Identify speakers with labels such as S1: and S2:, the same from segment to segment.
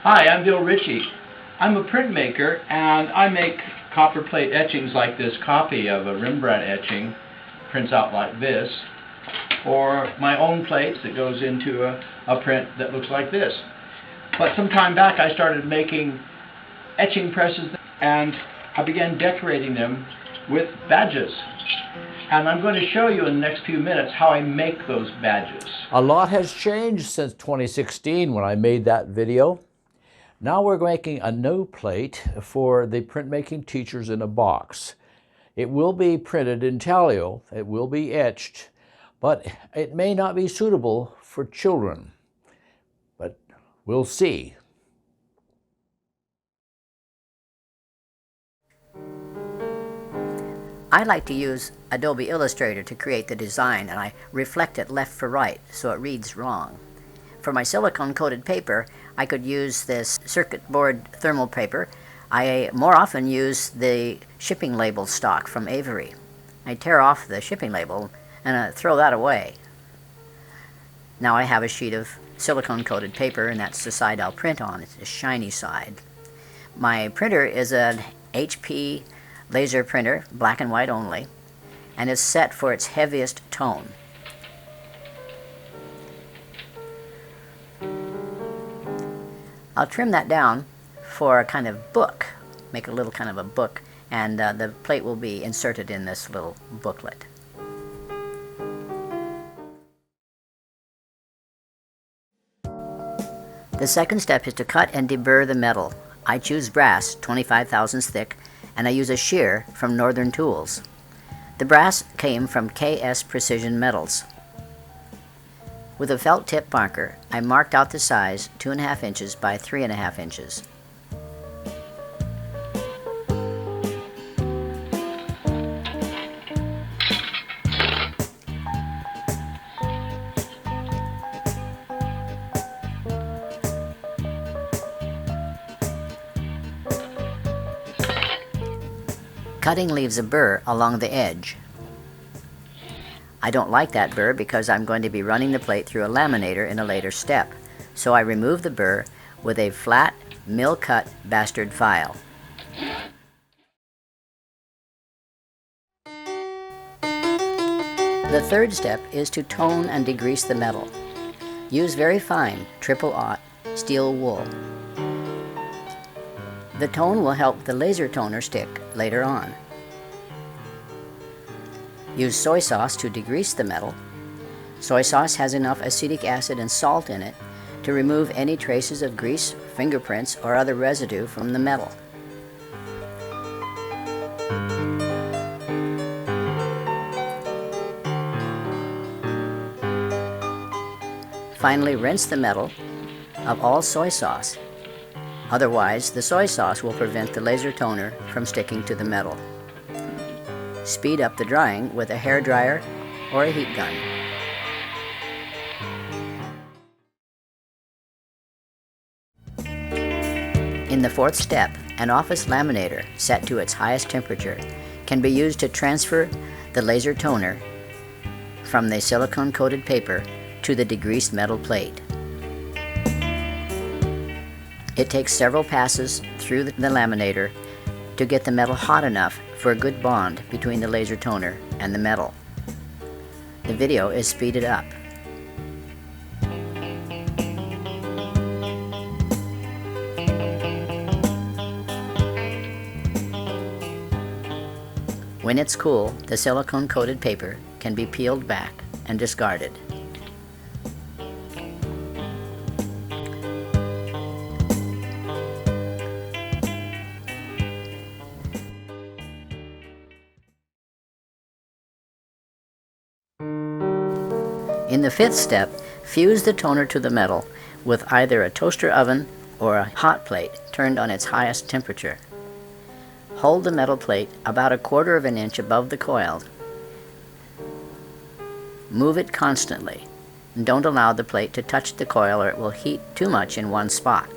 S1: Hi, I'm Ritchie. I'm a printmaker and I make copper plate etchings like this copy of a Rembrandt etching, prints out like this, or my own plates that goes into a print that looks like this. But some time back I started making etching presses and I began decorating them with badges. And I'm going to show you in the next few minutes how I make those badges.
S2: A lot has changed since 2016 when I made that video. Now we're making a new plate for the Printmaking Teachers in a box. It will be printed in Talio, it will be etched, but it may not be suitable for children. But we'll see.
S3: I like to use Adobe Illustrator to create the design, and I reflect it left for right so it reads wrong. For my silicone-coated paper, I could use this circuit board thermal paper. I more often use the shipping label stock from Avery. I tear off the shipping label and throw that away. Now I have a sheet of silicone-coated paper, and that's the side I'll print on. It's a shiny side. My printer is an HP laser printer, black and white only, and is set for its heaviest tone. I'll trim that down for a kind of book, make a little kind of a book, and the plate will be inserted in this little booklet. The second step is to cut and deburr the metal. I choose brass, 25 thousandths thick, and I use a shear from Northern Tools. The brass came from KS Precision Metals. With a felt tip marker, I marked out the size 2.5 inches by 3.5 inches. Cutting leaves a burr along the edge. I don't like that burr because I'm going to be running the plate through a laminator in a later step, so I remove the burr with a flat, mill-cut bastard file. The third step is to tone and degrease the metal. Use very fine, 000 steel wool. The tone will help the laser toner stick later on. Use soy sauce to degrease the metal. Soy sauce has enough acetic acid and salt in it to remove any traces of grease, fingerprints, or other residue from the metal. Finally, rinse the metal of all soy sauce. Otherwise, the soy sauce will prevent the laser toner from sticking to the metal. Speed up the drying with a hair dryer or a heat gun. In the fourth step, an office laminator set to its highest temperature can be used to transfer the laser toner from the silicone-coated paper to the degreased metal plate. It takes several passes through the laminator to get the metal hot enough for a good bond between the laser toner and the metal. The video is speeded up. When it's cool, the silicone-coated paper can be peeled back and discarded. In the fifth step, fuse the toner to the metal with either a toaster oven or a hot plate turned on its highest temperature. Hold the metal plate about 1/4 inch above the coil. Move it constantly, and don't allow the plate to touch the coil or it will heat too much in one spot.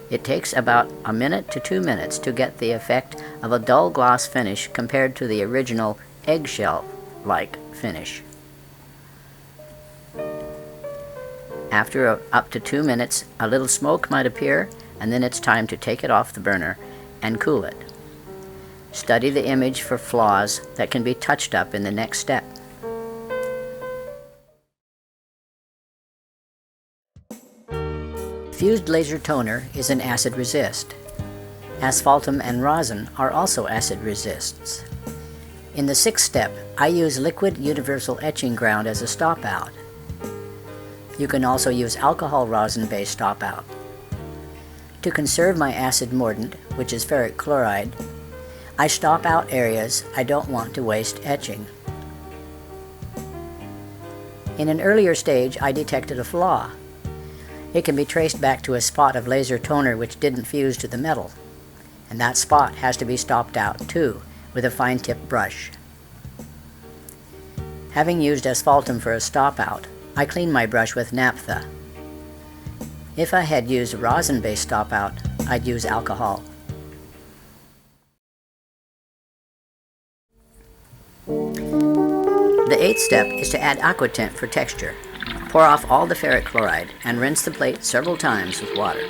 S3: It takes about 1 minute to 2 minutes to get the effect of a dull gloss finish compared to the original eggshell-like finish. After up to 2 minutes, a little smoke might appear, and then it's time to take it off the burner and cool it. Study the image for flaws that can be touched up in the next step. Fused laser toner is an acid resist. Asphaltum and rosin are also acid resists. In the 6th step, I use liquid universal etching ground as a stop out. You can also use alcohol rosin-based stop out. To conserve my acid mordant, which is ferric chloride, I stop out areas I don't want to waste etching. In an earlier stage, I detected a flaw. It can be traced back to a spot of laser toner which didn't fuse to the metal, and that spot has to be stopped out too, with a fine-tip brush. Having used asphaltum for a stop out, I clean my brush with naphtha. If I had used a rosin-based stop out, I'd use alcohol. The 8th step is to add aquatint for texture. Pour off all the ferric chloride and rinse the plate several times with water.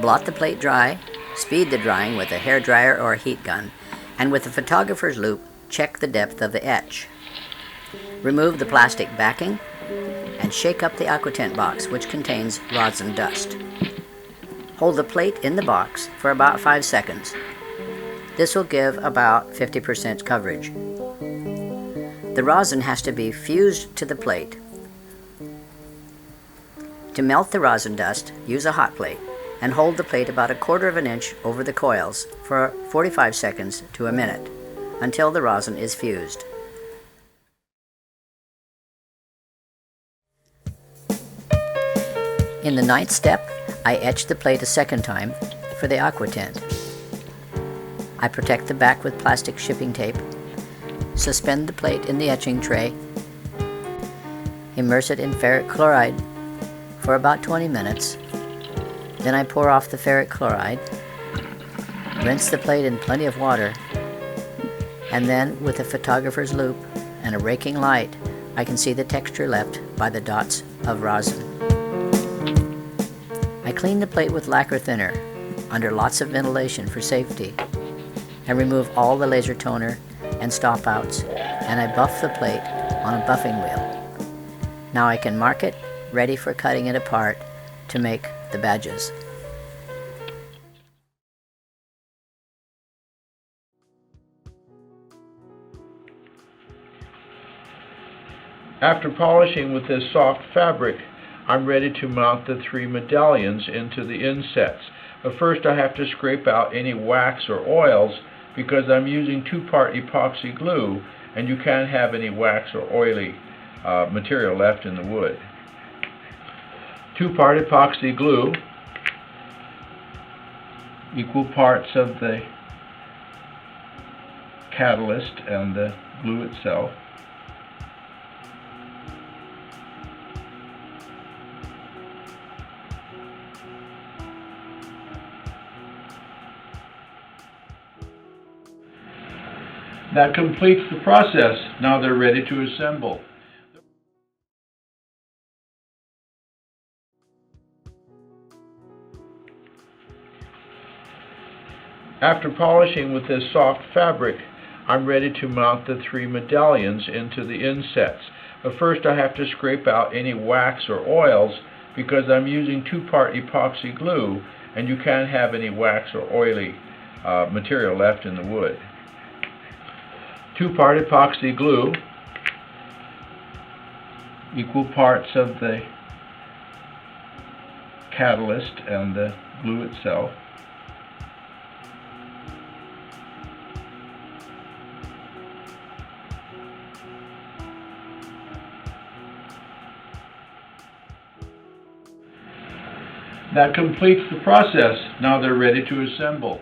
S3: Blot the plate dry, speed the drying with a hairdryer or a heat gun, and with a photographer's loupe, check the depth of the etch. Remove the plastic backing and shake up the aquatint box, which contains rosin dust. Hold the plate in the box for about 5 seconds. This will give about 50% coverage. The rosin has to be fused to the plate. To melt the rosin dust, use a hot plate and hold the plate about 1/4 of an inch over the coils for 45 seconds to a minute until the rosin is fused. In the 9th step, I etch the plate a second time for the aquatint. I protect the back with plastic shipping tape. Suspend the plate in the etching tray. Immerse it in ferric chloride for about 20 minutes. Then I pour off the ferric chloride. Rinse the plate in plenty of water. And then, with a photographer's loupe and a raking light, I can see the texture left by the dots of rosin. I clean the plate with lacquer thinner under lots of ventilation for safety, and remove all the laser toner and stop outs, and I buff the plate on a buffing wheel. Now I can mark it, ready for cutting it apart to make the badges.
S1: After polishing with this soft fabric, I'm ready to mount the 3 medallions into the insets. But first I have to scrape out any wax or oils because I'm using 2-part epoxy glue, and you can't have any wax or oily material left in the wood. 2-part epoxy glue, equal parts of the catalyst and the glue itself. That completes the process. Now they're ready to assemble. After polishing with this soft fabric, I'm ready to mount the 3 medallions into the insets. But first I have to scrape out any wax or oils because I'm using 2-part epoxy glue, and you can't have any wax or oily material left in the wood. 2-part epoxy glue, equal parts of the catalyst and the glue itself. That completes the process. Now they're ready to assemble.